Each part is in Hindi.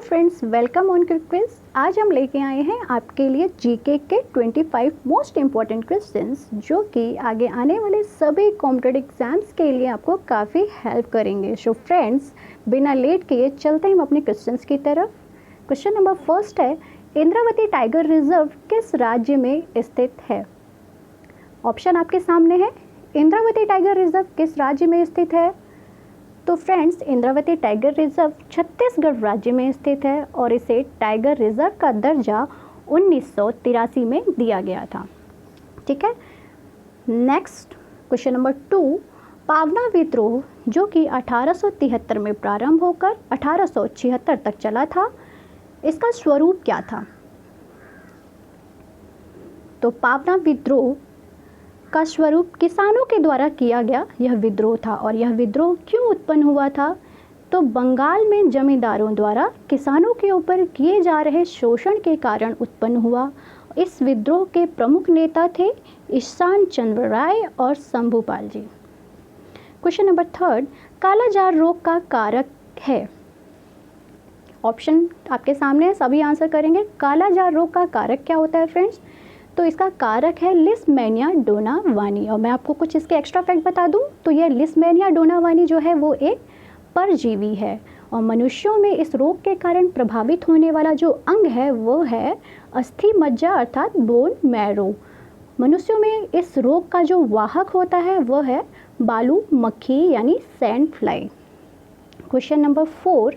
Friends, welcome on quick quiz. आज हम लेके आए हैं आपके लिए जीके के 25 मोस्ट इम्पॉर्टेंट क्वेश्चंस जो कि आगे आने वाले सभी कॉम्पिटेटिव एग्जाम्स के लिए आपको काफ़ी हेल्प करेंगे। सो फ्रेंड्स, बिना लेट किए चलते हैं हम अपने क्वेश्चंस की तरफ। क्वेश्चन नंबर फर्स्ट है, इंद्रावती टाइगर रिजर्व किस राज्य में स्थित है? ऑप्शन आपके सामने है। इंद्रावती टाइगर रिजर्व किस राज्य में स्थित है? तो friends, Indravati tiger reserve Chhattisgarh राज्य में स्थित है और इसे टाइगर रिजर्व का दर्जा 1983 में दिया गया था। ठीक है। नेक्स्ट क्वेश्चन नंबर 2, पावना विद्रोह जो कि 1873 में प्रारंभ होकर 1876 तक चला था, इसका स्वरूप क्या था? तो पावना विद्रोह का स्वरूप किसानों के द्वारा किया गया यह विद्रोह था। और यह विद्रोह क्यों उत्पन्न हुआ था? तो बंगाल में जमींदारों द्वारा किसानों के ऊपर किए जा रहे शोषण के कारण उत्पन्न हुआ। इस विद्रोह के प्रमुख नेता थे ईशान चंद्र राय और शंभूपाल जी। क्वेश्चन नंबर 3, कालाजार रोग का कारक है। ऑप्शन आपके सामने है, सभी आंसर करेंगे। कालाजार रोग का कारक क्या होता है फ्रेंड्स? तो इसका कारक है लिस्टमैनिया डोनावानी। और मैं आपको कुछ इसके एक्स्ट्रा फैक्ट बता दूं तो यह लिस्टमैनिया डोनावानी जो है वो एक परजीवी है और मनुष्यों में इस रोग के कारण प्रभावित होने वाला जो अंग है वो है अस्थि मज्जा अर्थात बोन मैरो। मनुष्यों में इस रोग का जो वाहक होता है वह है बालू मक्खी यानी sand fly. Question number 4,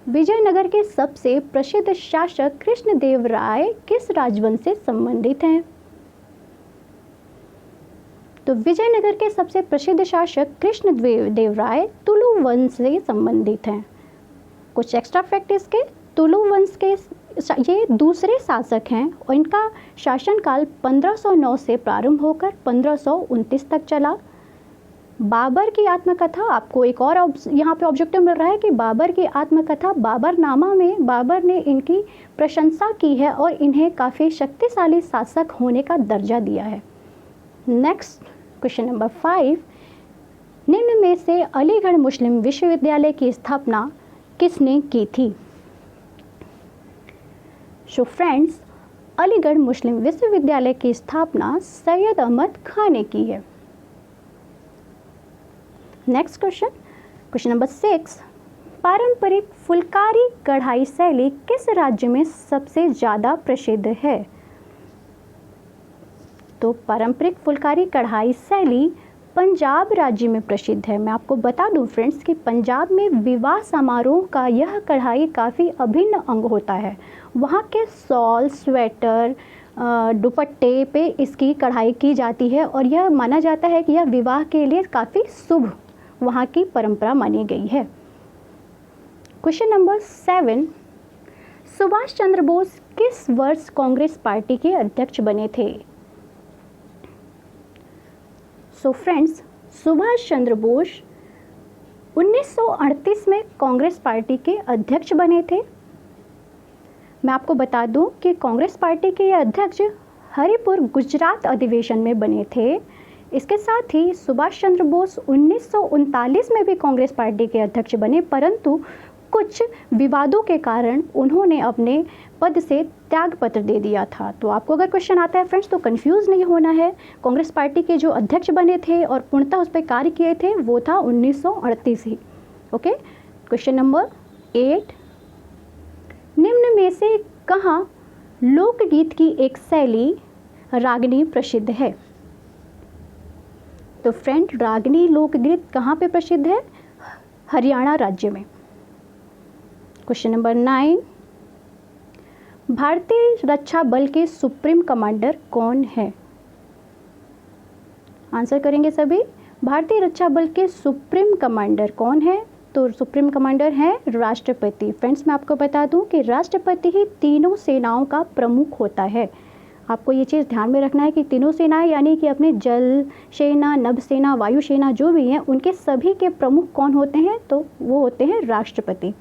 Vijayanagar के सबसे प्रसिद्ध शासक कृष्णदेवराय किस राजवंश से संबंधित हैं? तो विजयनगर के सबसे प्रसिद्ध शासक कृष्णदेवराय तुलु वंश से संबंधित हैं। कुछ एक्स्ट्रा फैक्ट इसके, तुलु वंश के ये दूसरे शासक हैं और इनका शासनकाल 1509 से प्रारंभ होकर 1529 तक चला। बाबर की आत्मकथा, आपको एक और यहाँ पे ऑब्जेक्टिव मिल रहा है कि बाबर की आत्मकथा बाबरनामा में बाबर ने इनकी प्रशंसा की है और इन्हें काफ़ी शक्तिशाली शासक होने का दर्जा दिया है। नेक्स्ट क्वेश्चन नंबर 5, निम्न में से अलीगढ़ मुस्लिम विश्वविद्यालय की स्थापना किसने की थी? सो फ्रेंड्स, अलीगढ़ मुस्लिम विश्वविद्यालय की स्थापना सैयद अहमद खान ने की है। नेक्स्ट क्वेश्चन नंबर 6, पारंपरिक फुलकारी कढ़ाई शैली किस राज्य में सबसे ज़्यादा प्रसिद्ध है? तो पारंपरिक फुलकारी कढ़ाई शैली पंजाब राज्य में प्रसिद्ध है। मैं आपको बता दूं फ्रेंड्स कि पंजाब में विवाह समारोह का यह कढ़ाई काफ़ी अभिन्न अंग होता है। वहाँ के शॉल, स्वेटर, दुपट्टे पे इसकी कढ़ाई की जाती है और यह माना जाता है कि यह विवाह के लिए काफ़ी शुभ वहाँ की परंपरा मानी गई है। क्वेश्चन नंबर 7, सुभाष चंद्र बोस किस वर्ष कांग्रेस पार्टी के अध्यक्ष बने थे? सो फ्रेंड्स, सुभाष चंद्र बोस 1938 में कांग्रेस पार्टी के अध्यक्ष बने थे। मैं आपको बता दूं कि कांग्रेस पार्टी के अध्यक्ष हरिपुर गुजरात अधिवेशन में बने थे। इसके साथ ही सुभाष चंद्र बोस 1939 में भी कांग्रेस पार्टी के अध्यक्ष बने, परंतु कुछ विवादों के कारण उन्होंने अपने पद से त्यागपत्र दे दिया था। तो आपको अगर क्वेश्चन आता है फ्रेंड्स तो कंफ्यूज नहीं होना है। कांग्रेस पार्टी के जो अध्यक्ष बने थे और पूर्णतः उस पर कार्य किए थे वो था 1938 ही। ओके। क्वेश्चन नंबर 8, निम्न में से कहाँ लोकगीत की एक शैली रागनी प्रसिद्ध है? तो फ्रेंड, रागनी लोकगीत कहाँ पे प्रसिद्ध है? हरियाणा राज्य में। क्वेश्चन नंबर 9, भारतीय रक्षा बल के सुप्रीम कमांडर कौन है? आंसर करेंगे सभी। भारतीय रक्षा बल के सुप्रीम कमांडर कौन है? तो सुप्रीम कमांडर है राष्ट्रपति। फ्रेंड्स, मैं आपको बता दूं कि राष्ट्रपति ही तीनों सेनाओं का प्रमुख होता है। आपको ये चीज़ ध्यान में रखना है कि तीनों सेनाएं यानी कि अपने जल सेना, नभ सेना, वायु सेना जो भी हैं उनके सभी के प्रमुख कौन होते हैं? तो वो होते हैं राष्ट्रपति।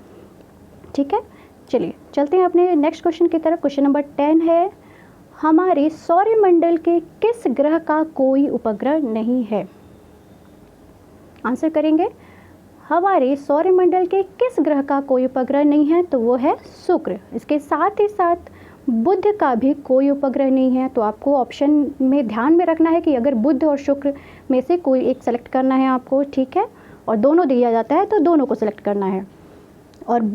ठीक है, चलिए चलते हैं अपने नेक्स्ट क्वेश्चन की तरफ। क्वेश्चन नंबर 10 है, हमारे सौरमंडल के किस ग्रह का कोई उपग्रह नहीं है? आंसर करेंगे। हमारे सौरमंडल के किस ग्रह का कोई उपग्रह नहीं है? तो वो है शुक्र। इसके साथ ही साथ बुध का भी कोई उपग्रह नहीं है। तो आपको ऑप्शन में ध्यान में रखना है कि अगर बुध और शुक्र में से कोई एक सेलेक्ट करना है आपको, ठीक है, और दोनों दिया जाता है तो दोनों को सेलेक्ट करना है। और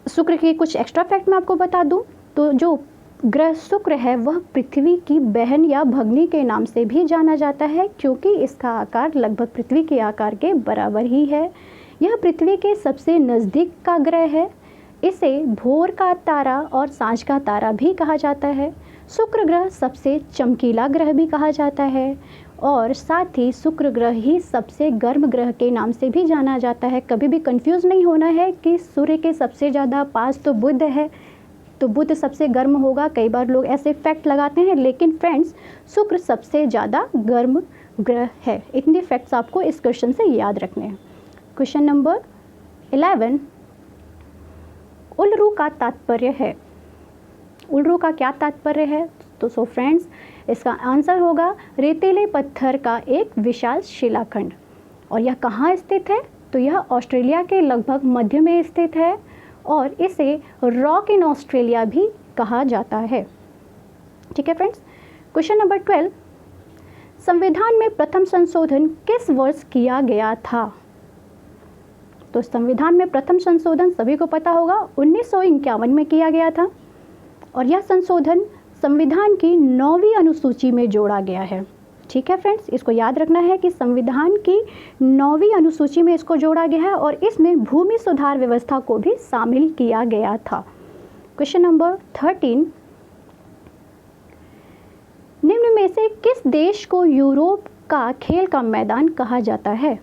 शुक्र के कुछ एक्स्ट्रा फैक्ट मैं आपको बता दूं तो जो ग्रह शुक्र है वह पृथ्वी की बहन या भगनी के नाम से भी जाना जाता है, क्योंकि इसका आकार लगभग पृथ्वी के आकार के बराबर ही है। यह पृथ्वी के सबसे नज़दीक का ग्रह है। इसे भोर का तारा और सांझ का तारा भी कहा जाता है। शुक्र ग्रह सबसे चमकीला ग्रह भी कहा जाता है और साथ ही शुक्र ग्रह ही सबसे गर्म ग्रह के नाम से भी जाना जाता है। कभी भी कंफ्यूज नहीं होना है कि सूर्य के सबसे ज़्यादा पास तो बुध है तो बुध सबसे गर्म होगा। कई बार लोग ऐसे फैक्ट लगाते हैं, लेकिन फ्रेंड्स शुक्र सबसे ज़्यादा गर्म ग्रह है। इतने फैक्ट्स आपको इस क्वेश्चन से याद रखने हैं। क्वेश्चन नंबर 11, उल्रू का तात्पर्य है। उल्रू का क्या तात्पर्य है? तो फ्रेंड्स इसका आंसर होगा रेतीले पत्थर का एक विशाल शिलाखंड। और यह कहाँ स्थित है? तो यह ऑस्ट्रेलिया के लगभग मध्य में स्थित है और इसे रॉक इन ऑस्ट्रेलिया भी कहा जाता है। ठीक है फ्रेंड्स। क्वेश्चन नंबर 12, संविधान में प्रथम संशोधन किस वर्ष किया गया था? तो संविधान में प्रथम संशोधन सभी को पता होगा 1951 में किया गया था और यह संशोधन संविधान की 9वीं अनुसूची में जोड़ा गया है। ठीक है फ्रेंड्स, इसको याद रखना है कि संविधान की 9वीं अनुसूची में इसको जोड़ा गया है और इसमें भूमि सुधार व्यवस्था को भी शामिल किया गया था। क्वेश्चन नंबर 13, निम्न में से किस देश को यूरोप का खेल का मैदान कहा जाता है?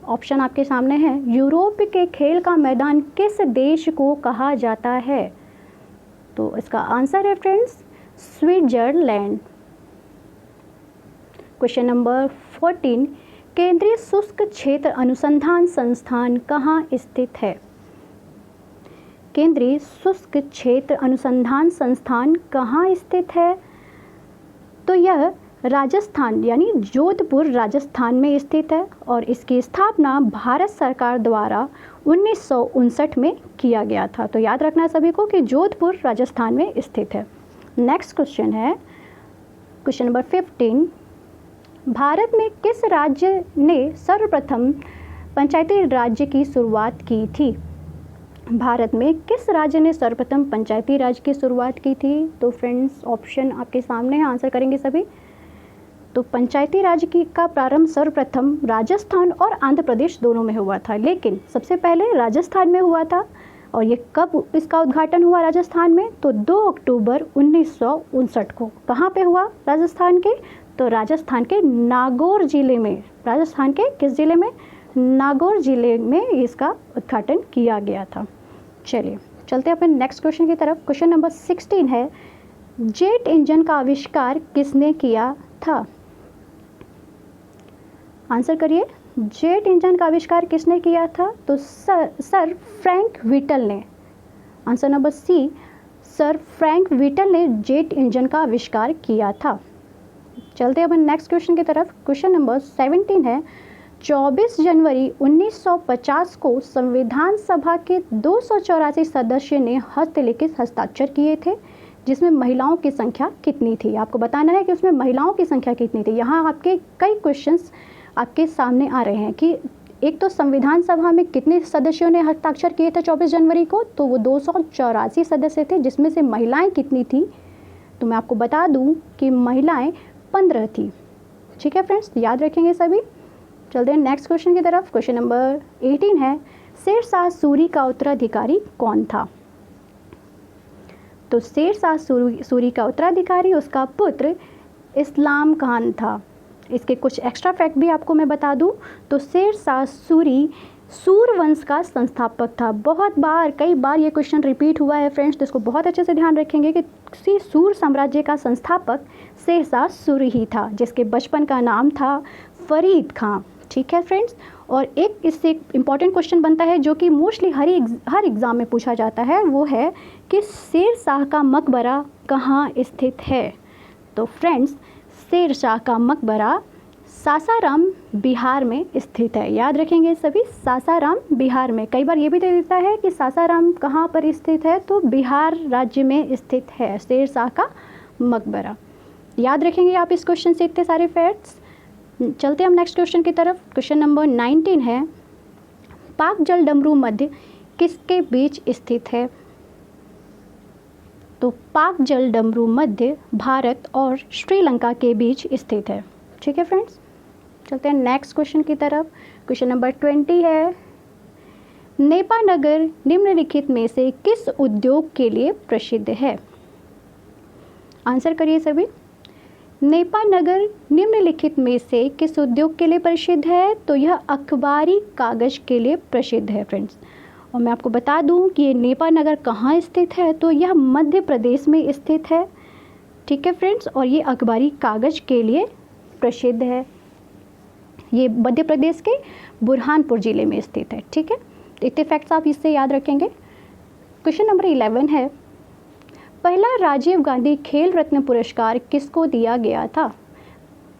ऑप्शन आपके सामने है। यूरोप के खेल का मैदान किस देश को कहा जाता है? तो इसका आंसर है फ्रेंड्स स्विट्जरलैंड। क्वेश्चन नंबर 14, केंद्रीय शुष्क क्षेत्र अनुसंधान संस्थान कहाँ स्थित है? केंद्रीय शुष्क क्षेत्र अनुसंधान संस्थान कहाँ स्थित है? तो यह राजस्थान यानी जोधपुर राजस्थान में स्थित है और इसकी स्थापना भारत सरकार द्वारा 1959 में किया गया था। तो याद रखना सभी को कि जोधपुर राजस्थान में स्थित है। नेक्स्ट क्वेश्चन है क्वेश्चन नंबर 15, भारत में किस राज्य ने सर्वप्रथम पंचायती राज्य की शुरुआत की थी? भारत में किस राज्य ने सर्वप्रथम पंचायती राज की शुरुआत की थी? तो फ्रेंड्स ऑप्शन आपके सामने है, आंसर करेंगे सभी। तो पंचायती राज का प्रारंभ सर्वप्रथम राजस्थान और आंध्र प्रदेश दोनों में हुआ था, लेकिन सबसे पहले राजस्थान में हुआ था। और ये कब इसका उद्घाटन हुआ राजस्थान में? तो 2 अक्टूबर 1959 को। कहाँ पे हुआ राजस्थान के? तो राजस्थान के नागौर जिले में। राजस्थान के किस जिले में? नागौर जिले में इसका उद्घाटन किया गया था। चलिए चलते हैं अपने नेक्स्ट क्वेश्चन की तरफ। क्वेश्चन नंबर 16 है, जेट इंजन का आविष्कार किसने किया था? आंसर करिए, जेट इंजन का आविष्कार किसने किया था? तो सर फ्रैंक व्हिटल ने। Answer number C, Sir Frank Whittle ने जेट इंजन का आविष्कार किया था। चलते हैं अपन नेक्स्ट क्वेश्चन की तरफ। क्वेश्चन नंबर 17 है, 24 जनवरी 1950 को संविधान सभा के 284 सदस्य ने हस्तलिखित हस्ताक्षर किए थे, जिसमें महिलाओं की संख्या कितनी थी? आपको बताना है कि उसमें महिलाओं की संख्या कितनी थी। यहाँ आपके कई क्वेश्चंस आपके सामने आ रहे हैं कि एक तो संविधान सभा में कितने सदस्यों ने हस्ताक्षर किए थे 24 जनवरी को? तो वो 284 सदस्य थे, जिसमें से महिलाएं कितनी थी? तो मैं आपको बता दूं कि महिलाएं 15 थी। ठीक है फ्रेंड्स, याद रखेंगे सभी। चलते हैं नेक्स्ट क्वेश्चन की तरफ। क्वेश्चन नंबर 18 है, शेरशाह सूरी का उत्तराधिकारी कौन था? तो शेरशाह सूरी का उत्तराधिकारी उसका पुत्र इस्लाम खान था। इसके कुछ एक्स्ट्रा फैक्ट भी आपको मैं बता दूं तो शेरशाह सूरी सूर वंश का संस्थापक था। कई बार ये क्वेश्चन रिपीट हुआ है फ्रेंड्स, तो इसको बहुत अच्छे से ध्यान रखेंगे कि सूर साम्राज्य का संस्थापक शेरशाह सूरी ही था, जिसके बचपन का नाम था फरीद खां। ठीक है फ्रेंड्स, और एक इससे इम्पॉर्टेंट क्वेश्चन बनता है जो कि मोस्टली हर एग्ज़ाम में पूछा जाता है, वो है कि शेरशाह का मकबरा कहाँ स्थित है? तो फ्रेंड्स शेरशाह का मकबरा सासाराम बिहार में स्थित है। याद रखेंगे सभी, सासाराम बिहार में। कई बार ये भी दे देता है कि सासाराम कहाँ पर स्थित है, तो बिहार राज्य में स्थित है शेरशाह का मकबरा। याद रखेंगे आप इस क्वेश्चन से इतने सारे फैक्ट्स। चलते हम नेक्स्ट क्वेश्चन की तरफ। क्वेश्चन नंबर 19 है, पाक जलडमरू मध्य किसके बीच स्थित है? तो पाक जलडमरू मध्य भारत और श्रीलंका के बीच स्थित है। ठीक है फ्रेंड्स, चलते हैं नेक्स्ट क्वेश्चन की तरफ। क्वेश्चन नंबर 20 है, नेपानगर निम्नलिखित में से किस उद्योग के लिए प्रसिद्ध है? आंसर करिए सभी। नेपानगर निम्नलिखित में से किस उद्योग के लिए प्रसिद्ध है? तो यह अखबारी कागज़ के लिए प्रसिद्ध है फ्रेंड्स। और मैं आपको बता दूं कि ये नेपानगर कहाँ स्थित है, तो यह मध्य प्रदेश में स्थित है। ठीक है फ्रेंड्स, और ये अखबारी कागज़ के लिए प्रसिद्ध है। ये मध्य प्रदेश के बुरहानपुर ज़िले में स्थित है। ठीक है, तो इतने फैक्ट्स आप इससे याद रखेंगे। क्वेश्चन नंबर 11 है, पहला राजीव गांधी खेल रत्न पुरस्कार किसको दिया गया था?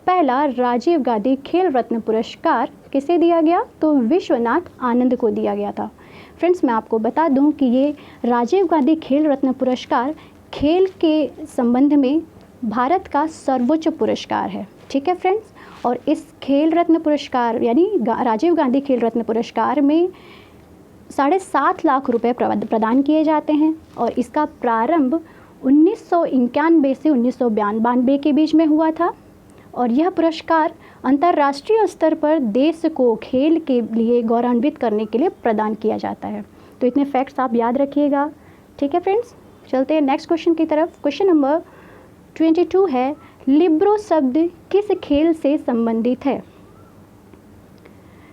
पहला राजीव गांधी खेल रत्न पुरस्कार किसे दिया गया? तो विश्वनाथ आनंद को दिया गया था। फ्रेंड्स, मैं आपको बता दूं कि ये राजीव गांधी खेल रत्न पुरस्कार खेल के संबंध में भारत का सर्वोच्च पुरस्कार है। ठीक है फ्रेंड्स, और इस खेल रत्न पुरस्कार यानी राजीव गांधी खेल रत्न पुरस्कार में 7.5 लाख रुपए प्रदान किए जाते हैं। और इसका प्रारंभ 1991 से 1992 के बीच में हुआ था। और यह पुरस्कार अंतर्राष्ट्रीय स्तर पर देश को खेल के लिए गौरवान्वित करने के लिए प्रदान किया जाता है। तो इतने फैक्ट्स आप याद रखिएगा। ठीक है फ्रेंड्स, चलते हैं नेक्स्ट क्वेश्चन की तरफ। क्वेश्चन नंबर 22 है, लिब्रो शब्द किस खेल से संबंधित है?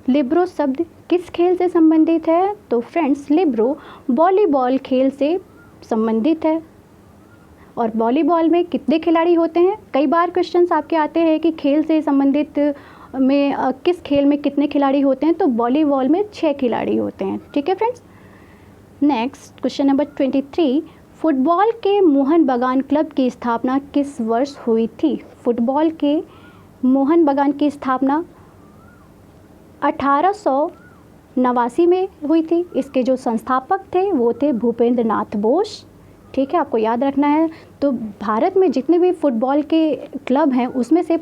लिब्रो शब्द किस खेल से संबंधित है? तो फ्रेंड्स, लिब्रो वॉलीबॉल खेल से संबंधित है। और वॉलीबॉल में कितने खिलाड़ी होते हैं? कई बार क्वेश्चंस आपके आते हैं कि खेल से संबंधित में किस खेल में कितने खिलाड़ी होते हैं? तो वॉलीबॉल में 6 खिलाड़ी होते हैं। ठीक है friends, next question number 23, football के मोहन बगान क्लब की स्थापना किस वर्ष हुई थी? फुटबॉल के मोहन बगान की स्थापना 1889 में हुई थी। इसके जो संस्थापक थे वो थे भूपेंद्र नाथ बोस। ठीक है, आपको याद रखना है। तो भारत में जितने भी फुटबॉल के क्लब हैं उसमें से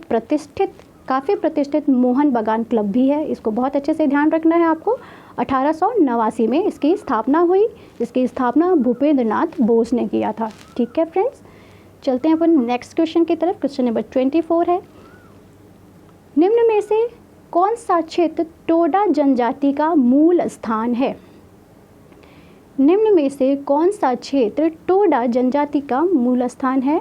काफ़ी प्रतिष्ठित मोहन बगान क्लब भी है। इसको बहुत अच्छे से ध्यान रखना है आपको। 1889 में इसकी स्थापना हुई। इसकी स्थापना भूपेंद्र नाथ बोस ने किया था। ठीक है फ्रेंड्स, चलते हैं अपन नेक्स्ट क्वेश्चन की तरफ। क्वेश्चन नंबर 24 है, निम्न में से कौन सा क्षेत्र टोडा जनजाति का मूल स्थान है? निम्न में से कौन सा क्षेत्र टोडा जनजाति का मूल स्थान है?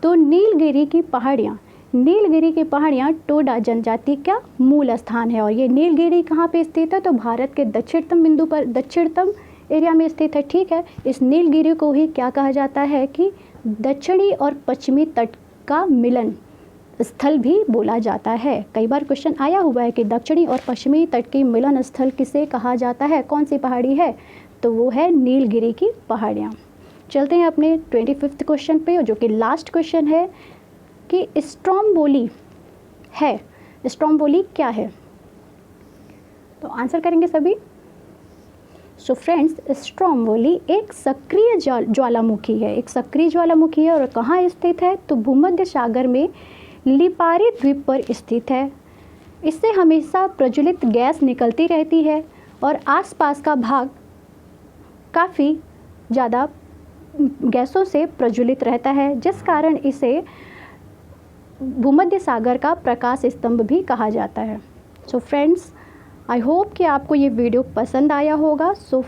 तो नीलगिरी की पहाड़ियाँ। नीलगिरी की पहाड़ियाँ टोडा जनजाति का मूल स्थान है। और ये नीलगिरी कहाँ पे स्थित है? तो भारत के दक्षिणतम बिंदु पर, दक्षिणतम एरिया में स्थित है। ठीक है, इस नीलगिरी को ही क्या कहा जाता है कि दक्षिणी और पश्चिमी तट का मिलन स्थल भी बोला जाता है। कई बार क्वेश्चन आया हुआ है कि दक्षिणी और पश्चिमी तट की मिलन स्थल किसे कहा जाता है? कौन सी पहाड़ी है? तो वो है नीलगिरी की पहाड़ियाँ। चलते हैं अपने 25th क्वेश्चन पे, जो कि लास्ट क्वेश्चन है कि स्ट्रोम्बोली है। स्ट्रोम्बोली क्या है? तो आंसर करेंगे सभी। सो फ्रेंड्स, स्ट्रोम्बोली एक सक्रिय ज्वालामुखी है। एक सक्रिय ज्वालामुखी है। और कहाँ स्थित है? तो भूमध्य सागर में लिपारी द्वीप पर स्थित है। इससे हमेशा प्रज्वलित गैस निकलती रहती है और आसपास का भाग काफ़ी ज़्यादा गैसों से प्रज्वलित रहता है, जिस कारण इसे भूमध्य सागर का प्रकाश स्तंभ भी कहा जाता है। सो फ्रेंड्स, आई होप कि आपको ये वीडियो पसंद आया होगा। सो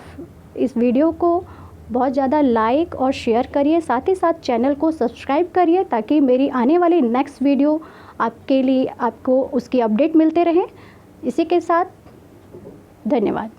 इस वीडियो को बहुत ज़्यादा लाइक और शेयर करिए, साथ ही साथ चैनल को सब्सक्राइब करिए ताकि मेरी आने वाली नेक्स्ट वीडियो आपको उसकी अपडेट मिलते रहें। इसी के साथ धन्यवाद।